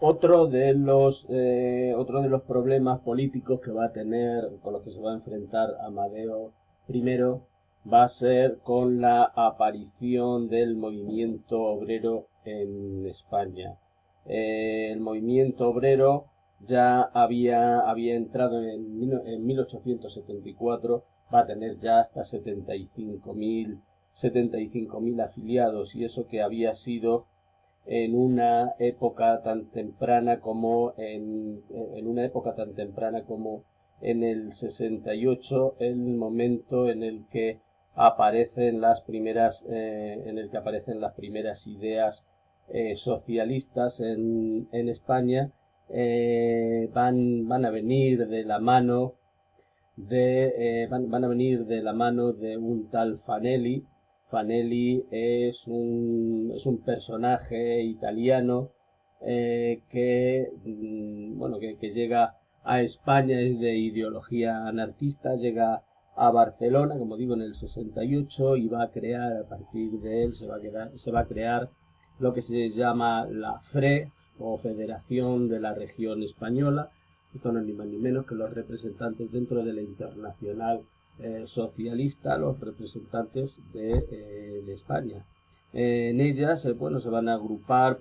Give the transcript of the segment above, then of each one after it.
Otro de los problemas políticos que va a tener, con los que se va a enfrentar Amadeo I, va a ser con la aparición del movimiento obrero en España. El movimiento obrero ya había entrado en 1874, va a tener ya hasta 75.000 afiliados, y eso que había sido en una época tan temprana como en el 68, el momento en el que aparecen las primeras ideas socialistas en España. Van a venir de la mano de un tal Fanelli. Fanelli es un personaje italiano que llega a España, es de ideología anarquista, llega a Barcelona, como digo, en el 68, y va a crear, a partir de él, se va a crear lo que se llama la FRE, o Federación de la Región Española. Esto no es ni más ni menos que los representantes dentro de la Internacional Socialista, los representantes de España. En ellas, se van a agrupar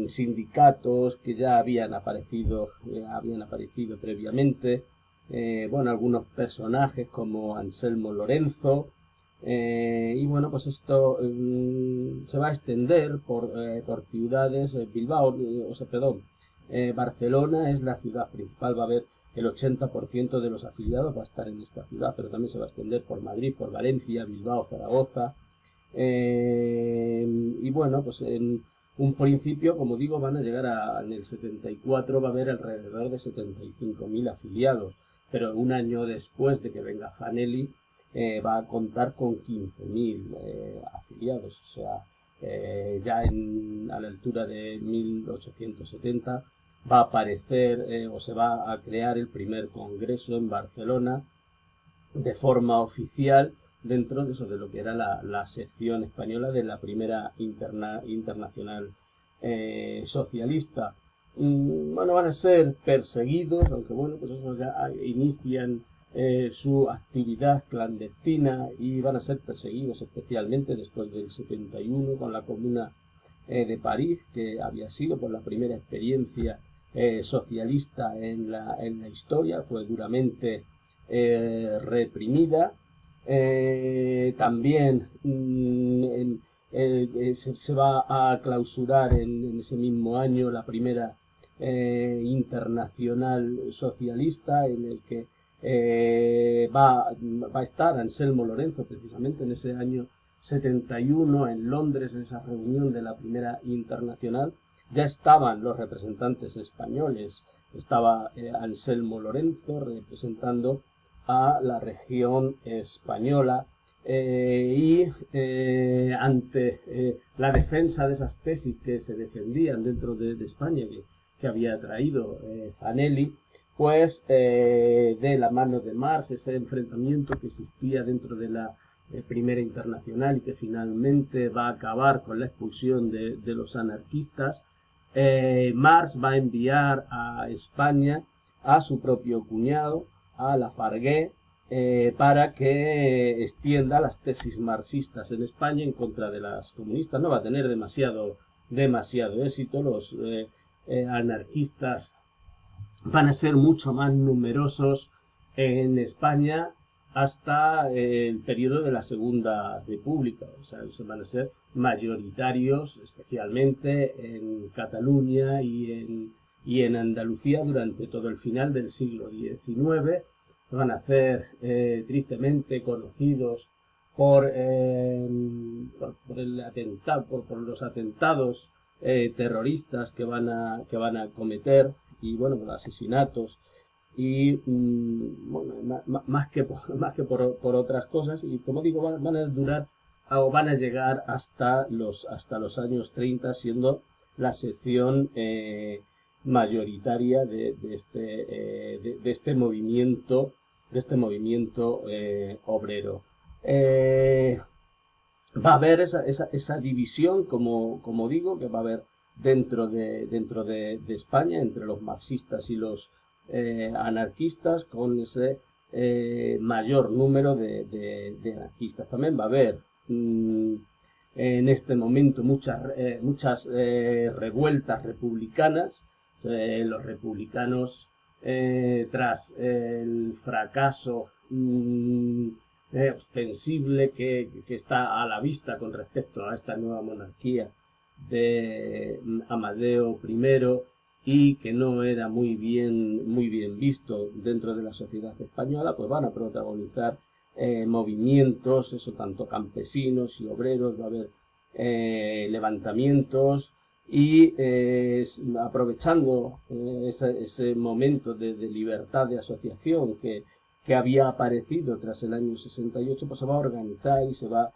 sindicatos que ya habían aparecido previamente. Algunos personajes como Anselmo Lorenzo. Esto se va a extender por ciudades. Barcelona es la ciudad principal, va a haber el 80% de los afiliados va a estar en esta ciudad, pero también se va a extender por Madrid, por Valencia, Bilbao, Zaragoza. En un principio, como digo, van a llegar en el 74 va a haber alrededor de 75.000 afiliados, pero un año después de que venga Fanelli va a contar con 15.000 afiliados, o sea, a la altura de 1870 va a aparecer se va a crear el primer congreso en Barcelona de forma oficial, dentro de lo que era la sección española de la primera internacional socialista. Van a ser perseguidos, aunque eso ya inician su actividad clandestina, y van a ser perseguidos especialmente después del 71 con la Comuna de París, que había sido por la primera experiencia socialista en la historia. Fue duramente reprimida. También se va a clausurar en ese mismo año la primera internacional socialista, en el que va a estar Anselmo Lorenzo precisamente en ese año 71 en Londres, en esa reunión de la primera internacional. Ya estaban los representantes españoles, estaba Anselmo Lorenzo representando a la región española, ante la defensa de esas tesis que se defendían dentro de España, que había traído Fanelli, de la mano de Marx, ese enfrentamiento que existía dentro de la primera internacional y que finalmente va a acabar con la expulsión de los anarquistas, Marx va a enviar a España a su propio cuñado, a Lafargue, para que extienda las tesis marxistas en España en contra de las comunistas. No va a tener demasiado éxito. Los anarquistas van a ser mucho más numerosos en España hasta el periodo de la Segunda República. O sea, van a ser mayoritarios, especialmente en Cataluña y en Andalucía durante todo el final del siglo XIX. Van a ser tristemente conocidos por los atentados terroristas que van a cometer, y los asesinatos, y más que por otras cosas. Y como digo, van a durar o van a llegar hasta los años 30, siendo la sección mayoritaria de este movimiento obrero. Va a haber esa división, como digo, que va a haber dentro de España, entre los marxistas y los anarquistas, con ese mayor número de anarquistas. También va a haber en este momento muchas revueltas republicanas. Los republicanos, tras el fracaso ostensible que está a la vista con respecto a esta nueva monarquía de Amadeo I, y que no era muy bien visto dentro de la sociedad española, pues van a protagonizar movimientos, eso, tanto campesinos y obreros. Va a haber levantamientos, y aprovechando ese momento de libertad de asociación que había aparecido tras el año 68, pues se va a organizar y se va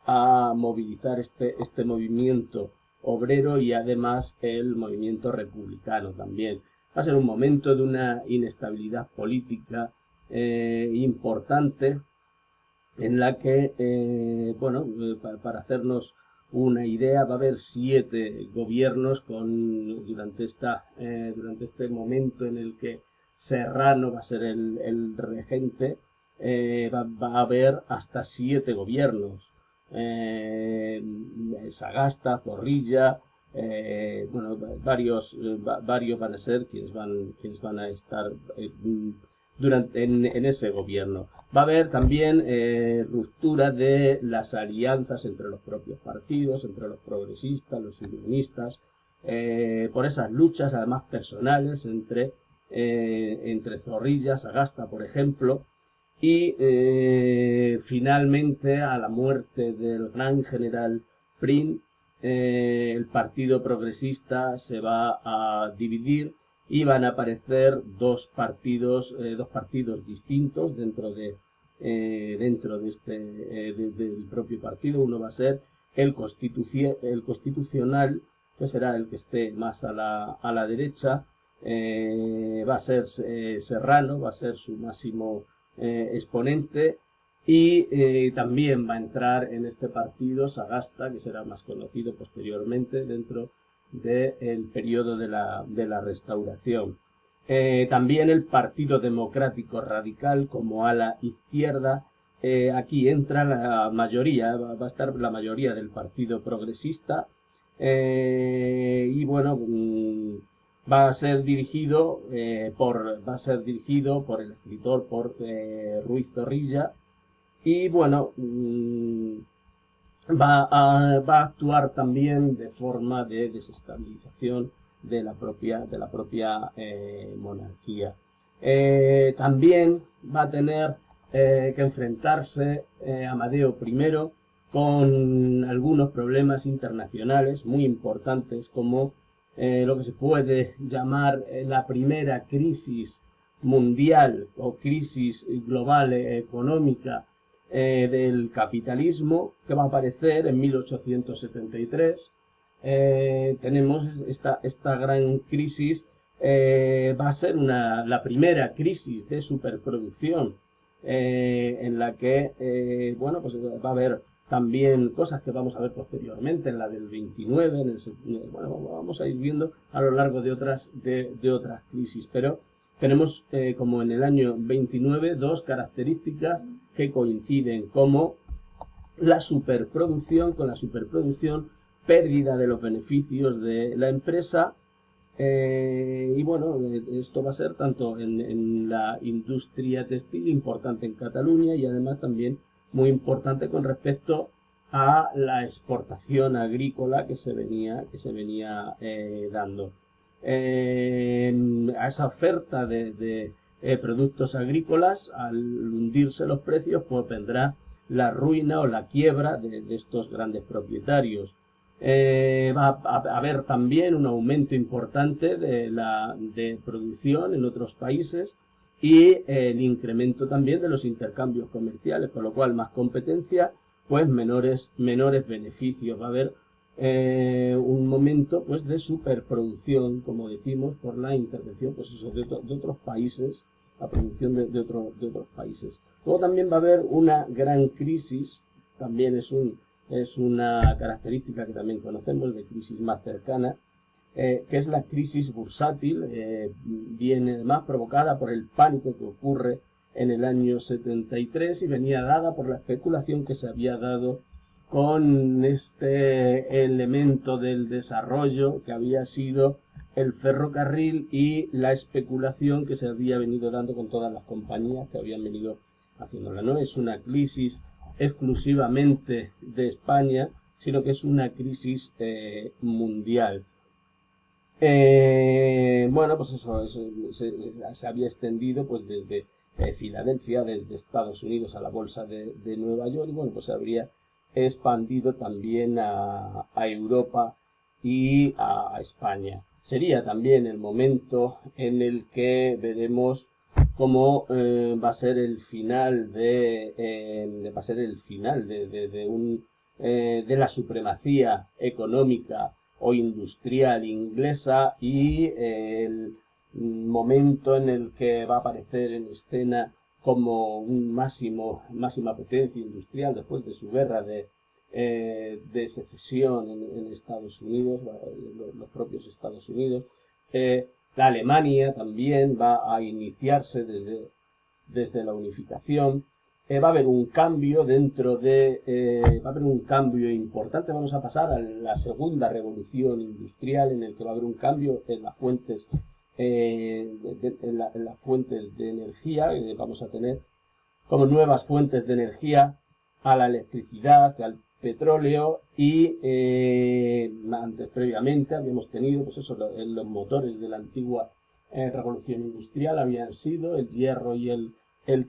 a movilizar este movimiento obrero, y además el movimiento republicano también. Va a ser un momento de una inestabilidad política importante, en la que, para hacernos una idea, va a haber 7 gobiernos durante este momento en el que Serrano va a ser el regente. Va a haber hasta 7 gobiernos. Sagasta, Zorrilla, varios van a ser quienes van a estar en ese gobierno. Va a haber también ruptura de las alianzas entre los propios partidos, entre los progresistas, los unionistas, por esas luchas, además personales, entre Zorrilla, Sagasta, por ejemplo. Y finalmente, a la muerte del gran general Prim, el Partido Progresista se va a dividir, y van a aparecer dos partidos distintos dentro del propio partido. Uno va a ser el constitucional, que será el que esté más a la derecha. Va a ser Serrano, va a ser su máximo exponente, y también va a entrar en este partido Sagasta, que será más conocido posteriormente dentro del periodo de la Restauración. También el Partido Democrático Radical como ala izquierda. Aquí entra la mayoría, va a estar la mayoría del Partido Progresista, y bueno, va a ser dirigido por el escritor, Ruiz Zorrilla, y bueno, va a actuar también de forma de desestabilización de la propia monarquía. También va a tener que enfrentarse Amadeo I con algunos problemas internacionales muy importantes, como lo que se puede llamar la primera crisis mundial o crisis global económica del capitalismo, que va a aparecer en 1873. Tenemos esta gran crisis. Va a ser la primera crisis de superproducción, en la que pues va a haber también cosas que vamos a ver posteriormente, en la del 29, vamos a ir viendo a lo largo de otras crisis, pero tenemos, como en el año 29, dos características que coinciden, como la superproducción, pérdida de los beneficios de la empresa, y bueno, esto va a ser tanto en la industria textil, importante en Cataluña, y además también muy importante con respecto a la exportación agrícola que se venía dando. A esa oferta de productos agrícolas, al hundirse los precios, pues vendrá la ruina o la quiebra de estos grandes propietarios. Va a haber también un aumento importante de producción en otros países, y el incremento también de los intercambios comerciales, con lo cual más competencia, pues menores beneficios. Va a haber un momento, pues, de superproducción, como decimos, por la intervención, pues eso, de otros países, la producción de otros países. Luego también va a haber una gran crisis, también es una característica que también conocemos, de crisis más cercana, que es la crisis bursátil, viene además provocada por el pánico que ocurre en el año 73 y venía dada por la especulación que se había dado con este elemento del desarrollo que había sido el ferrocarril y la especulación que se había venido dando con todas las compañías que habían venido haciéndola. No es una crisis exclusivamente de España, sino que es una crisis mundial. Bueno, pues eso se había extendido pues desde Filadelfia, desde Estados Unidos a la bolsa de Nueva York, y bueno, pues se habría expandido también a Europa y a España. Sería también el momento en el que veremos cómo va a ser el final de la supremacía económica o industrial inglesa y el momento en el que va a aparecer en escena como un máxima potencia industrial después de su guerra de secesión en Estados Unidos, los propios Estados Unidos. La Alemania también va a iniciarse desde la unificación. Va a haber un cambio va a haber un cambio importante. Vamos a pasar a la segunda revolución industrial, en el que va a haber un cambio en las fuentes en las fuentes de energía. Vamos a tener como nuevas fuentes de energía a la electricidad, al petróleo y antes previamente habíamos tenido pues eso, los motores de la antigua revolución industrial habían sido el hierro y el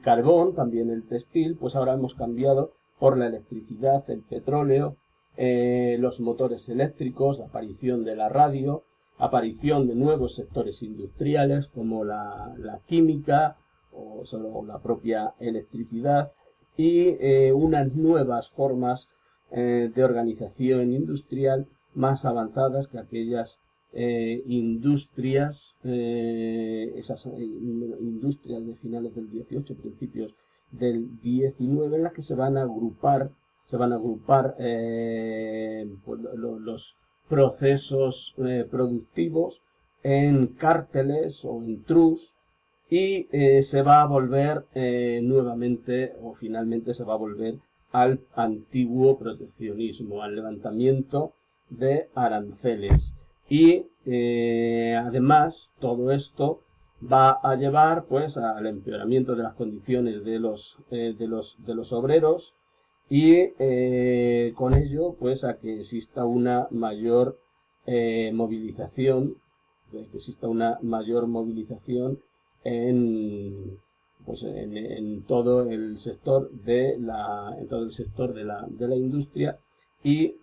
carbón, también el textil. Pues ahora hemos cambiado por la electricidad, el petróleo, los motores eléctricos, la aparición de la radio, aparición de nuevos sectores industriales como la química o solo la propia electricidad y unas nuevas formas de organización industrial más avanzadas que aquellas industrias, esas industrias de finales del 18, principios del 19, en las que se van a agrupar pues, los procesos productivos en cárteles o en trust y se va a volver nuevamente o finalmente se va a volver al antiguo proteccionismo, al levantamiento de aranceles. Y además todo esto va a llevar pues al empeoramiento de las condiciones de los obreros y con ello pues a que exista una mayor movilización, en todo el sector de la industria, y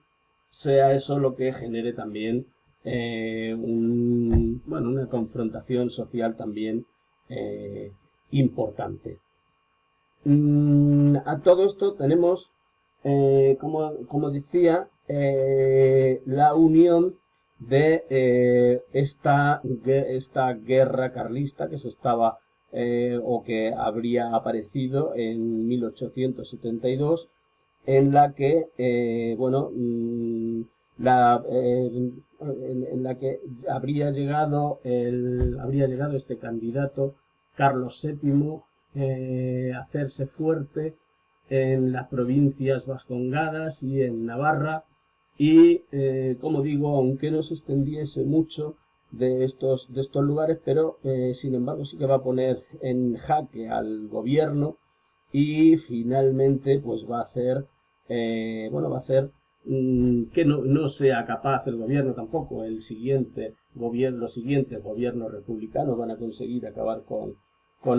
sea eso lo que genere también una confrontación social también importante. A todo esto tenemos, como decía, la unión de esta guerra carlista que se estaba o que habría aparecido en 1872, en la que en la que habría llegado este candidato Carlos VII a hacerse fuerte en las provincias vascongadas y en Navarra, y como digo, aunque no se extendiese mucho de estos lugares, pero sin embargo sí que va a poner en jaque al gobierno y finalmente pues va a hacer que no sea capaz el gobierno tampoco, los siguientes gobiernos republicanos van a conseguir acabar con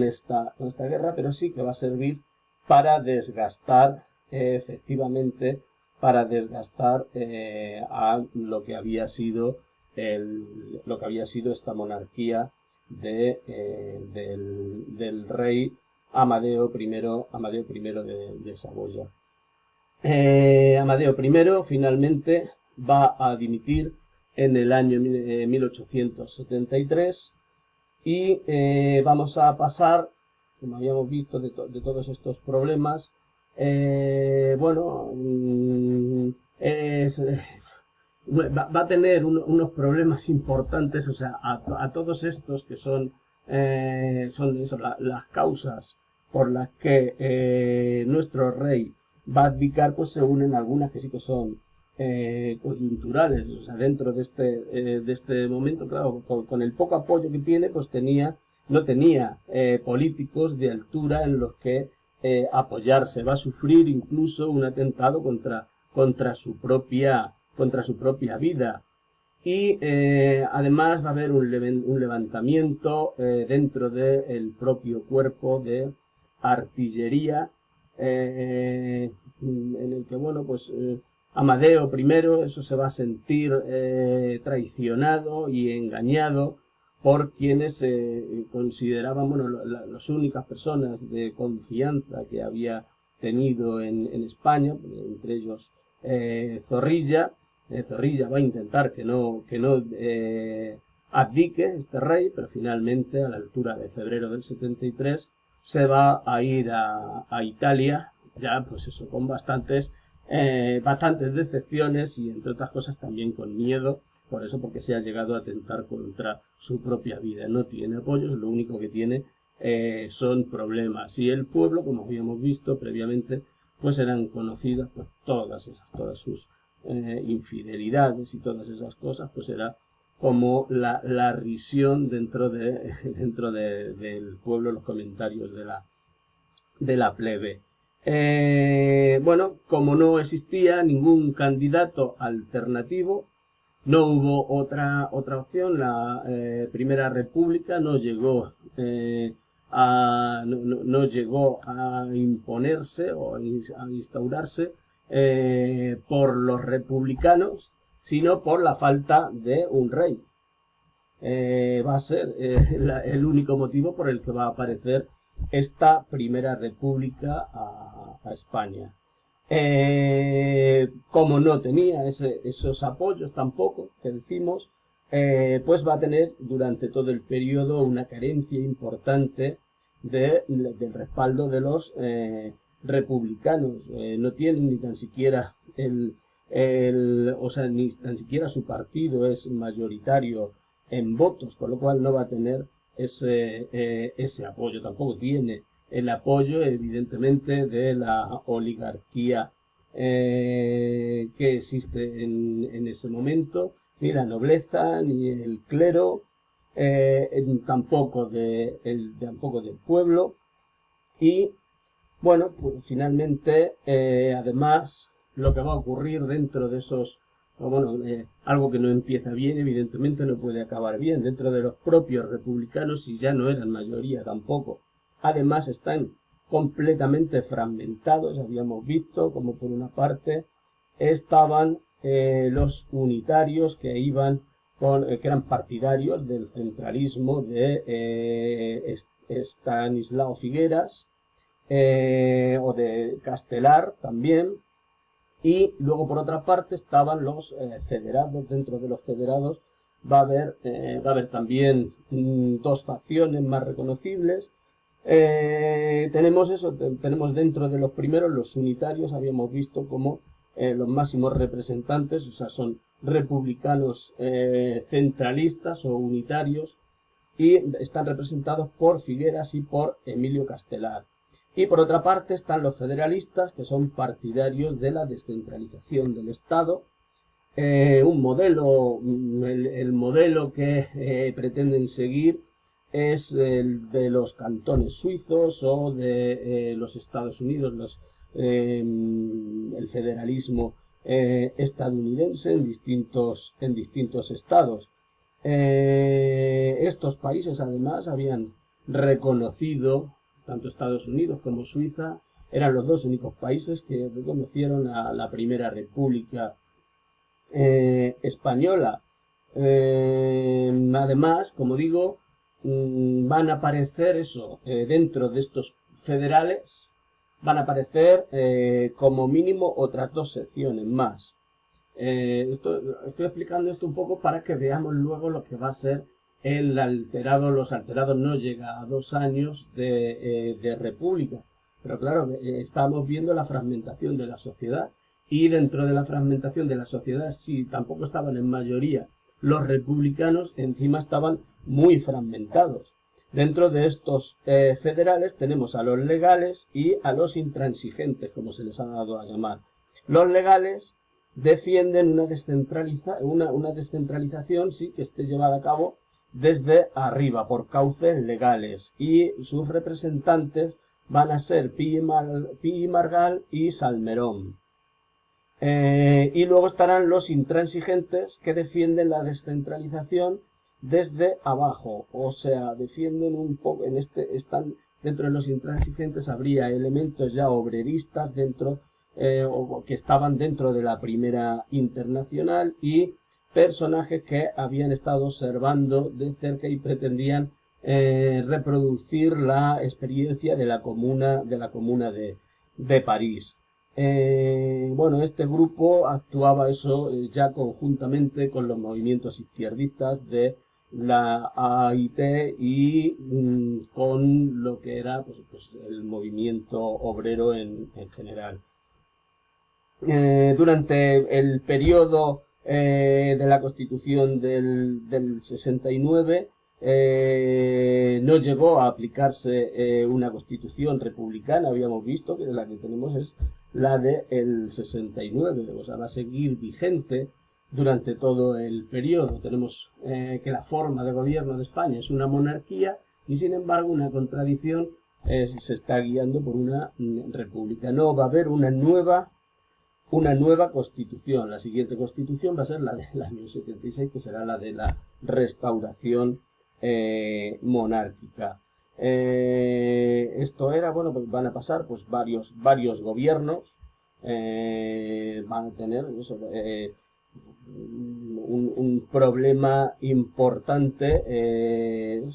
esta guerra, pero sí que va a servir para desgastar efectivamente a lo que había sido esta monarquía del rey Amadeo I de Saboya. Amadeo I finalmente va a dimitir en el año 1873 y vamos a pasar, como habíamos visto, de todos estos problemas. va a tener unos problemas importantes, o sea, a todos estos que son eso, las causas por las que nuestro rey va a abdicar, pues se unen algunas que sí que son coyunturales. O sea, dentro de este momento, claro, con el poco apoyo que tiene, pues no tenía políticos de altura en los que apoyarse. Va a sufrir incluso un atentado contra su propia vida. Y además va a haber un levantamiento dentro del propio cuerpo de artillería, en el que, bueno, pues Amadeo I, eso se va a sentir traicionado y engañado por quienes consideraban, bueno, las únicas personas de confianza que había tenido en España, entre ellos Zorrilla. Zorrilla va a intentar que no abdique este rey, pero finalmente a la altura de febrero del 73 se va a ir a Italia, ya pues eso, con bastantes decepciones y entre otras cosas también con miedo, por eso, porque se ha llegado a atentar contra su propia vida. No tiene apoyos, lo único que tiene son problemas, y el pueblo, como habíamos visto previamente, pues eran conocidas pues todas sus infidelidades y todas esas cosas, pues era como la risión dentro del pueblo, los comentarios de la plebe. Bueno, como no existía ningún candidato alternativo, no hubo otra opción. La Primera República no llegó no llegó a imponerse o a instaurarse por los republicanos, sino por la falta de un rey. Va a ser el único motivo por el que va a aparecer esta Primera República a España. Como no tenía esos apoyos tampoco, que decimos, pues va a tener durante todo el periodo una carencia importante del respaldo de los republicanos. No tienen ni tan siquiera o sea, ni tan siquiera su partido es mayoritario en votos, con lo cual no va a tener ese apoyo. Tampoco tiene el apoyo, evidentemente, de la oligarquía que existe en ese momento, ni la nobleza, ni el clero, tampoco del pueblo. Y bueno, pues finalmente, además, lo que va a ocurrir dentro de esos, bueno, algo que no empieza bien, evidentemente no puede acabar bien, dentro de los propios republicanos, y ya no eran mayoría tampoco. Además están completamente fragmentados. Habíamos visto como por una parte estaban los unitarios que que eran partidarios del centralismo de Estanislao Figueras, o de Castelar también, y luego por otra parte estaban los federados. Dentro de los federados va a haber también dos facciones más reconocibles. Tenemos dentro de los primeros los unitarios. Habíamos visto como los máximos representantes, o sea, son republicanos centralistas o unitarios, y están representados por Figueras y por Emilio Castelar. Y por otra parte están los federalistas, que son partidarios de la descentralización del Estado. El modelo que pretenden seguir es el de los cantones suizos o de los Estados Unidos, el federalismo estadounidense en distintos estados. Estos países además habían reconocido, tanto Estados Unidos como Suiza, eran los dos únicos países que reconocieron a la Primera República española. Además, como digo, van a aparecer dentro de estos federales, van a aparecer como mínimo otras dos secciones más. Estoy explicando esto un poco para que veamos luego lo que va a ser los alterados. No llega a 2 años de república, pero claro, estamos viendo la fragmentación de la sociedad, y dentro de la fragmentación de la sociedad, si tampoco estaban en mayoría los republicanos, encima estaban muy fragmentados. Dentro de estos federales tenemos a los legales y a los intransigentes, como se les ha dado a llamar. Los legales defienden una descentralización, sí, que esté llevada a cabo desde arriba, por cauces legales, y sus representantes van a ser Pi y Margall y Salmerón. Y luego estarán los intransigentes, que defienden la descentralización desde abajo, o sea, defienden un poco, están dentro de los intransigentes, habría elementos ya obreristas dentro, o que estaban dentro de la Primera Internacional, y personajes que habían estado observando de cerca y pretendían reproducir la experiencia de la comuna de París. Bueno, este grupo actuaba ya conjuntamente con los movimientos izquierdistas de la AIT y con lo que era pues el movimiento obrero en general. Durante el periodo de la Constitución del 69 no llegó a aplicarse una Constitución republicana. Habíamos visto que la que tenemos es la del 69, o sea, va a seguir vigente durante todo el periodo. Tenemos que la forma de gobierno de España es una monarquía y, sin embargo, una contradicción se está guiando por una república. No va a haber una nueva constitución. La siguiente constitución va a ser la del año 76, que será la de la restauración monárquica. Esto era, bueno, pues van a pasar pues varios gobiernos, van a tener eso, un problema importante,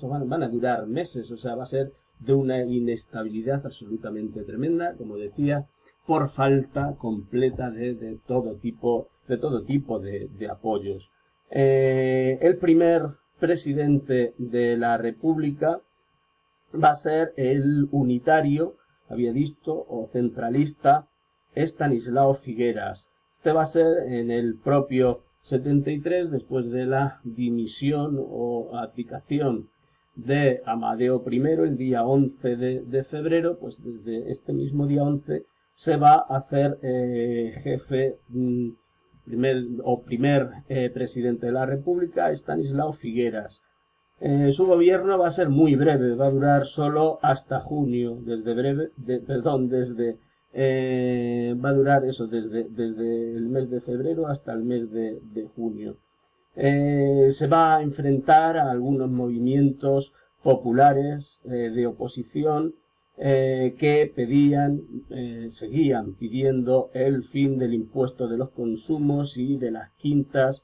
van a durar meses, o sea, va a ser de una inestabilidad absolutamente tremenda, como decía, por falta completa de todo tipo de apoyos. El primer presidente de la República va a ser el unitario, había visto, o centralista, Estanislao Figueras. Este va a ser en el propio 73, después de la dimisión o abdicación de Amadeo I, el día 11 de febrero, pues desde este mismo día 11 se va a hacer jefe, primer presidente de la República, Estanislao Figueras. Su gobierno va a ser muy breve, va a durar solo hasta junio, va a durar eso desde el mes de febrero hasta el mes de junio. Se va a enfrentar a algunos movimientos populares de oposición que seguían pidiendo el fin del impuesto de los consumos y de las quintas,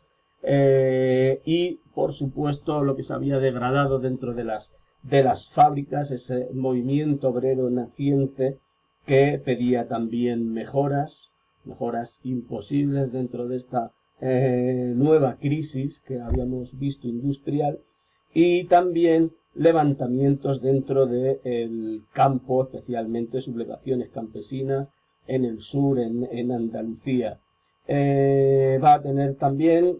y por supuesto lo que se había degradado dentro de las fábricas, ese movimiento obrero naciente que pedía también mejoras imposibles dentro de esta nueva crisis que habíamos visto industrial, y también levantamientos dentro del campo, especialmente sublevaciones campesinas en el sur, en Andalucía. Va a tener también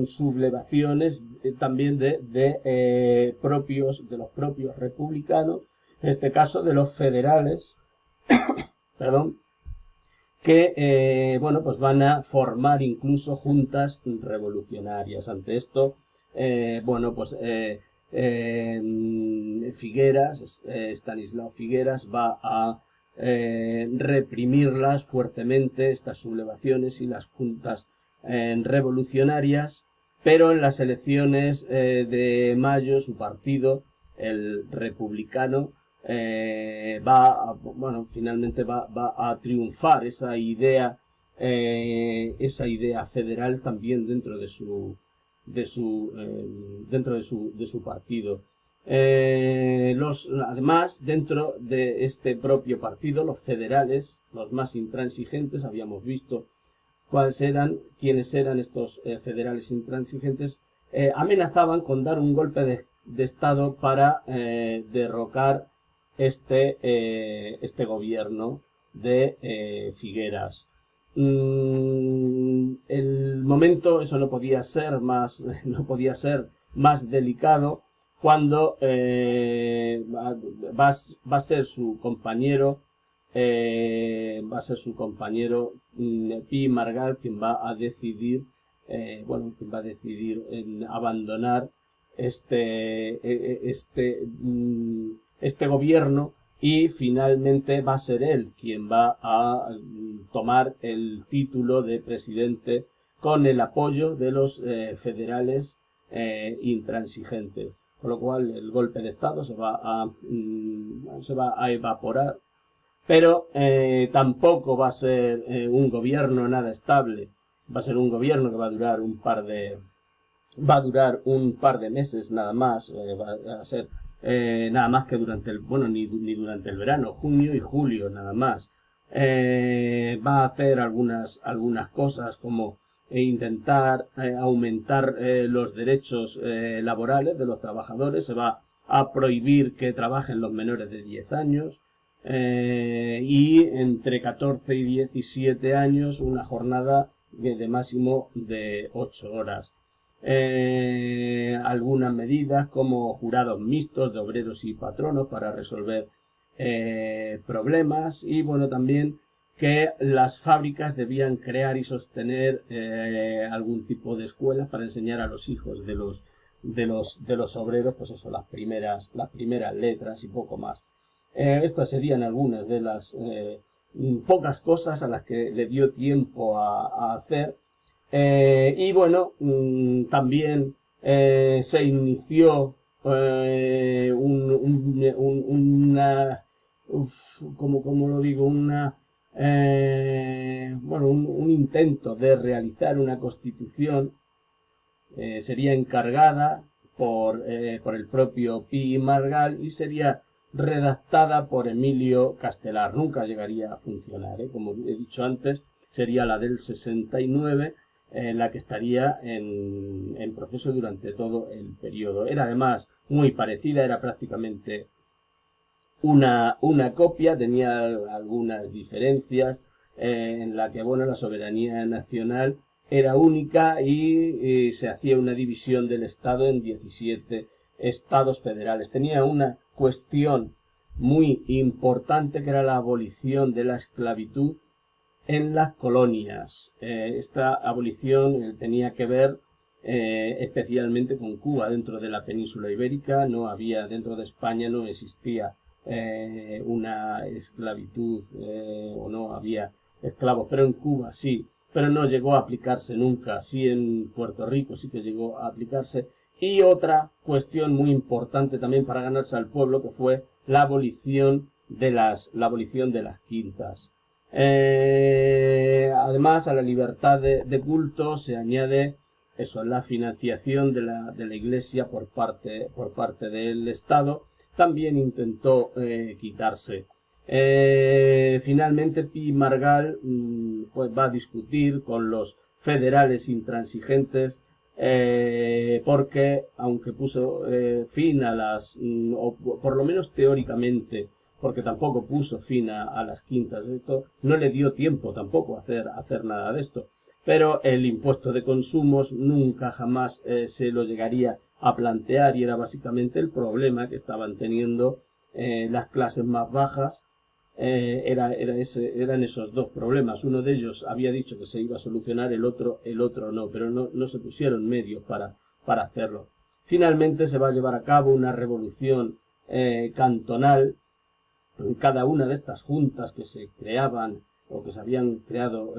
sublevaciones también de los propios republicanos, en este caso de los federales, perdón, que bueno, pues van a formar incluso juntas revolucionarias. Ante esto, bueno, pues Estanislao Figueras va a reprimirlas fuertemente, estas sublevaciones y las juntas revolucionarias, pero en las elecciones de mayo su partido, el republicano, finalmente va a triunfar esa idea federal también dentro de su partido. Además, dentro de este propio partido, los federales, los más intransigentes, habíamos visto quiénes eran estos federales intransigentes, amenazaban con dar un golpe de Estado para derrocar este gobierno de Figueras. el momento, eso no podía ser más, delicado cuando va a ser su compañero, Pi Margall, quien va a decidir, en abandonar este gobierno, y finalmente va a ser él quien va a tomar el título de presidente con el apoyo de los federales intransigentes. Con lo cual el golpe de Estado se va a evaporar, pero tampoco va a ser un gobierno nada estable. Va a ser un gobierno que va a durar un par de meses nada más. Va a ser nada más que durante ni durante el verano, junio y julio nada más. Va a hacer algunas cosas como intentar aumentar los derechos laborales de los trabajadores. Se va a prohibir que trabajen los menores de 10 años. Y entre 14 y 17 años una jornada de máximo de 8 horas. Algunas medidas como jurados mixtos de obreros y patronos para resolver problemas, y bueno, también que las fábricas debían crear y sostener algún tipo de escuelas para enseñar a los hijos de los obreros, pues eso, las primeras letras y poco más. Estas serían algunas de las pocas cosas a las que le dio tiempo a hacer. Y bueno, también se inició un intento de realizar una constitución. Sería encargada por el propio Pi Margall y sería redactada por Emilio Castelar. Nunca llegaría a funcionar, como he dicho antes, sería la del 69, la que estaría en proceso durante todo el periodo. Era además muy parecida, era prácticamente una copia, tenía algunas diferencias en la que la soberanía nacional era única y se hacía una división del Estado en 17 estados federales. Tenía una cuestión muy importante que era la abolición de la esclavitud en las colonias. Esta abolición tenía que ver especialmente con Cuba. Dentro de la península ibérica dentro de España no existía una esclavitud o no había esclavos, pero en Cuba sí, pero no llegó a aplicarse nunca. Sí, en Puerto Rico sí que llegó a aplicarse. Y otra cuestión muy importante también para ganarse al pueblo, que fue la abolición de las quintas. Además, a la libertad de culto se añade la financiación de la Iglesia por parte del Estado. También intentó quitarse. Finalmente Pi Margall pues va a discutir con los federales intransigentes, porque aunque puso fin a o por lo menos teóricamente, porque tampoco puso fin a las quintas, esto no le dio tiempo tampoco a hacer nada de esto. Pero el impuesto de consumos nunca jamás se lo llegaría a plantear, y era básicamente el problema que estaban teniendo las clases más bajas. Eran esos dos problemas. Uno de ellos había dicho que se iba a solucionar, el otro no, pero no se pusieron medios para hacerlo. Finalmente se va a llevar a cabo una revolución cantonal. Cada una de estas juntas que se creaban o que se habían creado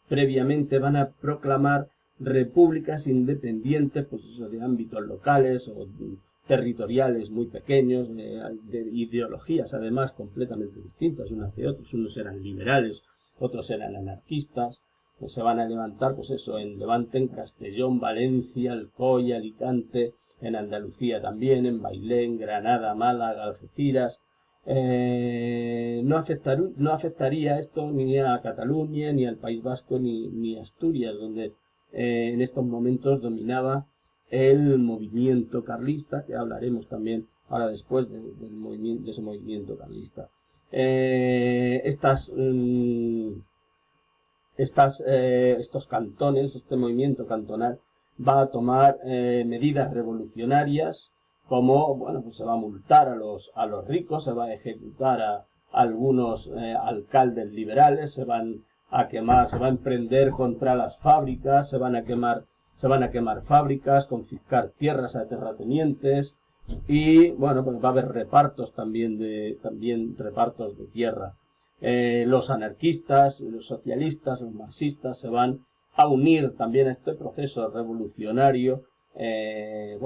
previamente van a proclamar repúblicas independientes, pues eso, de ámbitos locales o territoriales muy pequeños, de ideologías además completamente distintas unas de otras. Unos eran liberales, otros eran anarquistas. Pues se van a levantar, pues eso, en Levante, en Castellón, Valencia, Alcoy, Alicante, en Andalucía también, en Bailén, Granada, Málaga, Algeciras. No afectaría esto ni a Cataluña, ni al País Vasco, ni a Asturias, donde en estos momentos dominaba el movimiento carlista, que hablaremos también ahora después de ese movimiento carlista. Estas estos cantones, este movimiento cantonal, va a tomar medidas revolucionarias, como, bueno, pues se va a multar a los ricos, se va a ejecutar a algunos alcaldes liberales, se van a quemar, se va a emprender contra las fábricas, se van a quemar fábricas, confiscar tierras a terratenientes, y bueno, pues va a haber repartos también repartos de tierra. Los anarquistas, los socialistas, los marxistas se van a unir también a este proceso revolucionario, en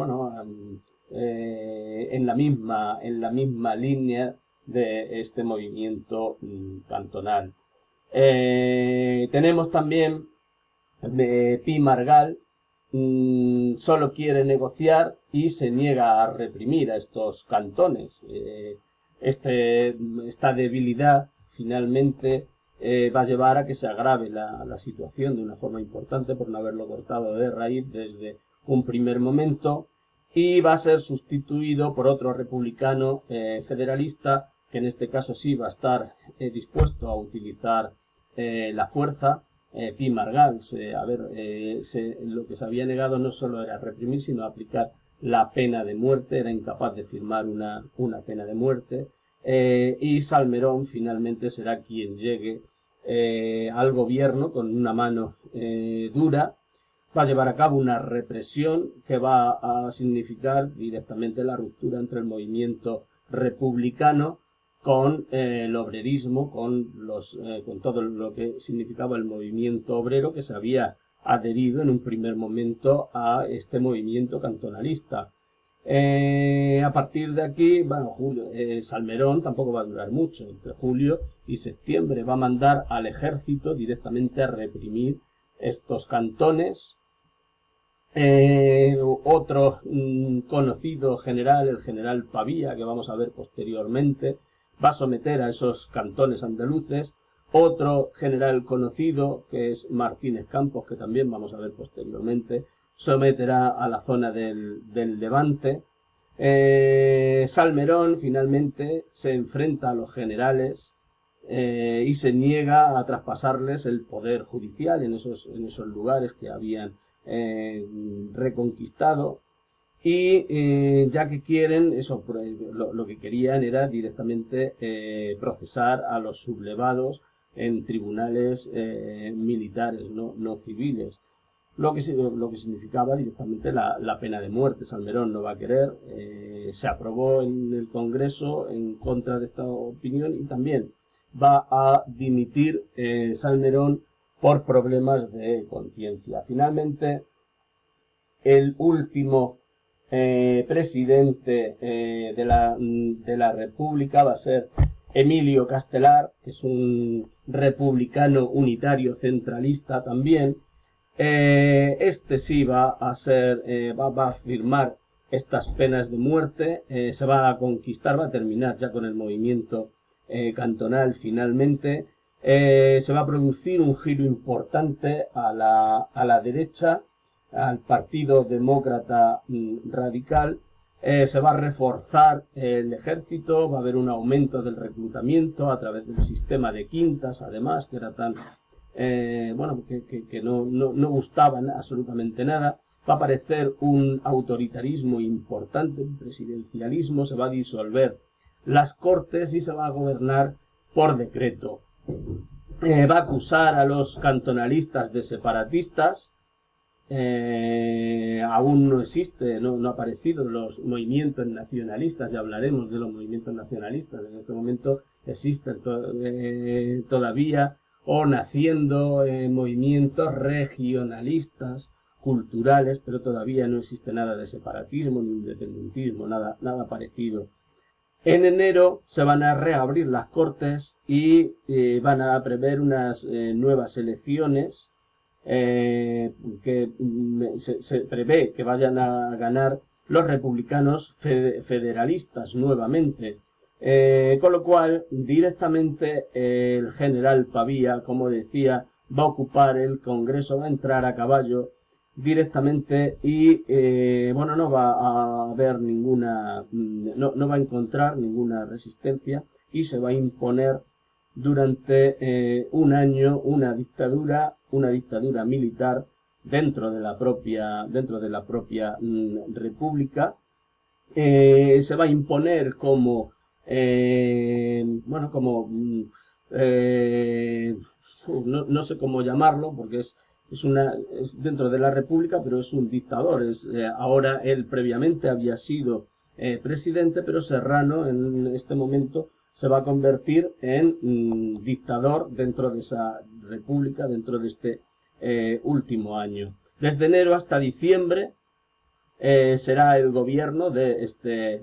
la misma línea de este movimiento cantonal. Tenemos también Pi Margall, solo quiere negociar y se niega a reprimir a estos cantones. Esta debilidad finalmente va a llevar a que se agrave la situación de una forma importante por no haberlo cortado de raíz desde un primer momento, y va a ser sustituido por otro republicano federalista, que en este caso sí va a estar dispuesto a utilizar la fuerza. Pi Margall, lo que se había negado no solo era reprimir, sino aplicar la pena de muerte, era incapaz de firmar una pena de muerte, y Salmerón finalmente será quien llegue al gobierno con una mano dura. Va a llevar a cabo una represión que va a significar directamente la ruptura entre el movimiento republicano con el obrerismo, con todo lo que significaba el movimiento obrero, que se había adherido en un primer momento a este movimiento cantonalista. A partir de aquí, bueno, Salmerón tampoco va a durar mucho. Entre julio y septiembre va a mandar al ejército directamente a reprimir estos cantones. Otro conocido general, el general Pavía, que vamos a ver posteriormente, va a someter a esos cantones andaluces. Otro general conocido, que es Martínez Campos, que también vamos a ver posteriormente, someterá a la zona del Levante. Salmerón finalmente se enfrenta a los generales y se niega a traspasarles el poder judicial en esos lugares que habían reconquistado, y ya que quieren eso, lo que querían era directamente procesar a los sublevados en tribunales militares, no civiles, lo que significaba directamente la pena de muerte. Salmerón no va a querer, se aprobó en el Congreso en contra de esta opinión, y también va a dimitir Salmerón por problemas de conciencia. Finalmente, el último presidente de la República va a ser Emilio Castelar, que es un republicano unitario centralista también. Este sí va a firmar estas penas de muerte, se va a conquistar, va a terminar ya con el movimiento cantonal finalmente. Se va a producir un giro importante a la derecha, al Partido Demócrata Radical. Se va a reforzar el ejército, va a haber un aumento del reclutamiento a través del sistema de quintas, además, que era tan que no gustaban absolutamente nada. Va a aparecer un autoritarismo importante, un presidencialismo, se va a disolver las cortes y se va a gobernar por decreto. Va a acusar a los cantonalistas de separatistas. Aún no existe, no ha aparecido los movimientos nacionalistas, ya hablaremos de los movimientos nacionalistas. En este momento existen todavía o naciendo movimientos regionalistas, culturales, pero todavía no existe nada de separatismo ni independentismo, nada parecido. En enero se van a reabrir las cortes y van a prever unas nuevas elecciones que se prevé que vayan a ganar los republicanos federalistas nuevamente. Con lo cual, directamente el general Pavía, como decía, va a ocupar el Congreso, va a entrar a caballo directamente y no va a haber no va a encontrar ninguna resistencia y se va a imponer durante un año una dictadura militar dentro de la propia república. Se va a imponer como no sé cómo llamarlo, porque es dentro de la república, pero es un dictador. Ahora él previamente había sido presidente, pero Serrano en este momento se va a convertir en dictador dentro de esa república, dentro de este último año. Desde enero hasta diciembre será el gobierno de este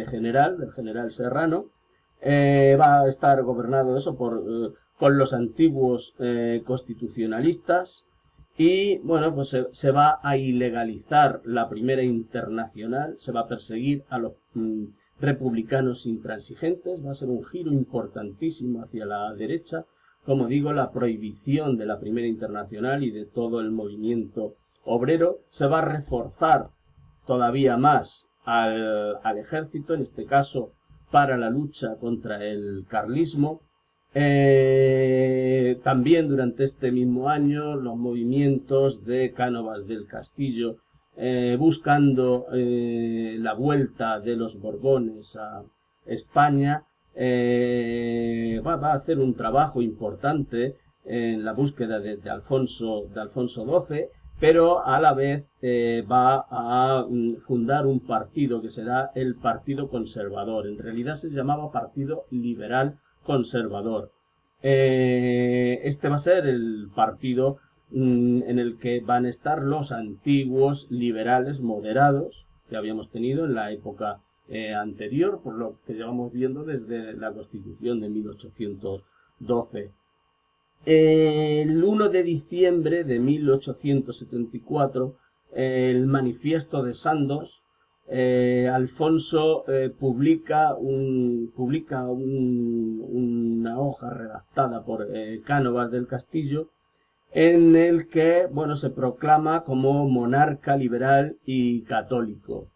general, del general Serrano. Va a estar gobernado eso con los antiguos constitucionalistas, y bueno, pues se va a ilegalizar la Primera Internacional, se va a perseguir a los republicanos intransigentes, va a ser un giro importantísimo hacia la derecha. Como digo, la prohibición de la Primera Internacional y de todo el movimiento obrero. Se va a reforzar todavía más al ejército, en este caso para la lucha contra el carlismo. También durante este mismo año los movimientos de Cánovas del Castillo buscando la vuelta de los Borbones a España. Va a hacer un trabajo importante en la búsqueda de Alfonso XII, pero a la vez va a fundar un partido que será el Partido Conservador. En realidad se llamaba Partido Liberal Conservador. Este va a ser el partido en el que van a estar los antiguos liberales moderados que habíamos tenido en la época anterior, por lo que llevamos viendo desde la Constitución de 1812. El 1 de diciembre de 1874, el manifiesto de Sandoz, Alfonso publica una hoja redactada por Cánovas del Castillo, en el que, bueno, se proclama como monarca liberal y católico.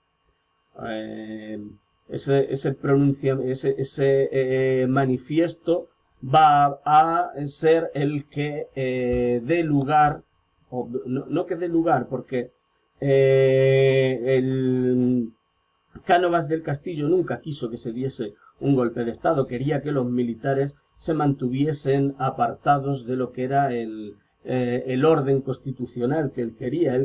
Ese manifiesto va a ser el que dé lugar, o no que dé lugar, porque el Cánovas del Castillo nunca quiso que se diese un golpe de Estado, quería que los militares se mantuviesen apartados de lo que era el orden constitucional que él quería.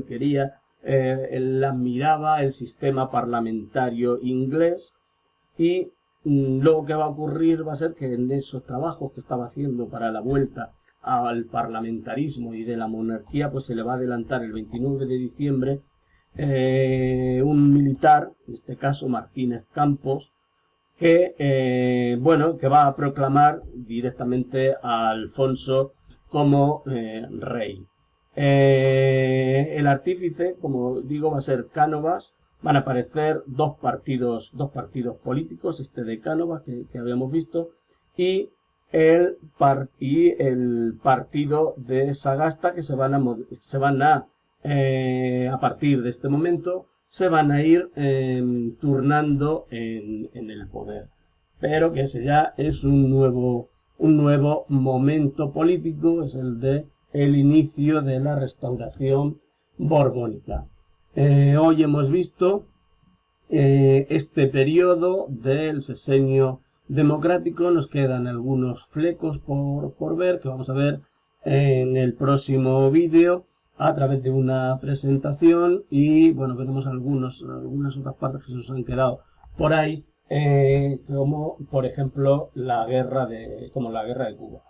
Él admiraba el sistema parlamentario inglés, y luego que va a ocurrir va a ser que en esos trabajos que estaba haciendo para la vuelta al parlamentarismo y de la monarquía, pues se le va a adelantar el 29 de diciembre un militar, en este caso Martínez Campos, que va a proclamar directamente a Alfonso como rey. El artífice, como digo, va a ser Cánovas. Van a aparecer dos partidos políticos, este de Cánovas que habíamos visto, y el partido de Sagasta, que a partir de este momento se van a ir turnando en el poder. Pero que ese ya es un nuevo momento político, es el inicio de la restauración borbónica. Hoy hemos visto este periodo del sexenio democrático. Nos quedan algunos flecos por ver, que vamos a ver en el próximo vídeo a través de una presentación, y bueno, veremos algunas otras partes que se nos han quedado por ahí, como por ejemplo la guerra de Cuba.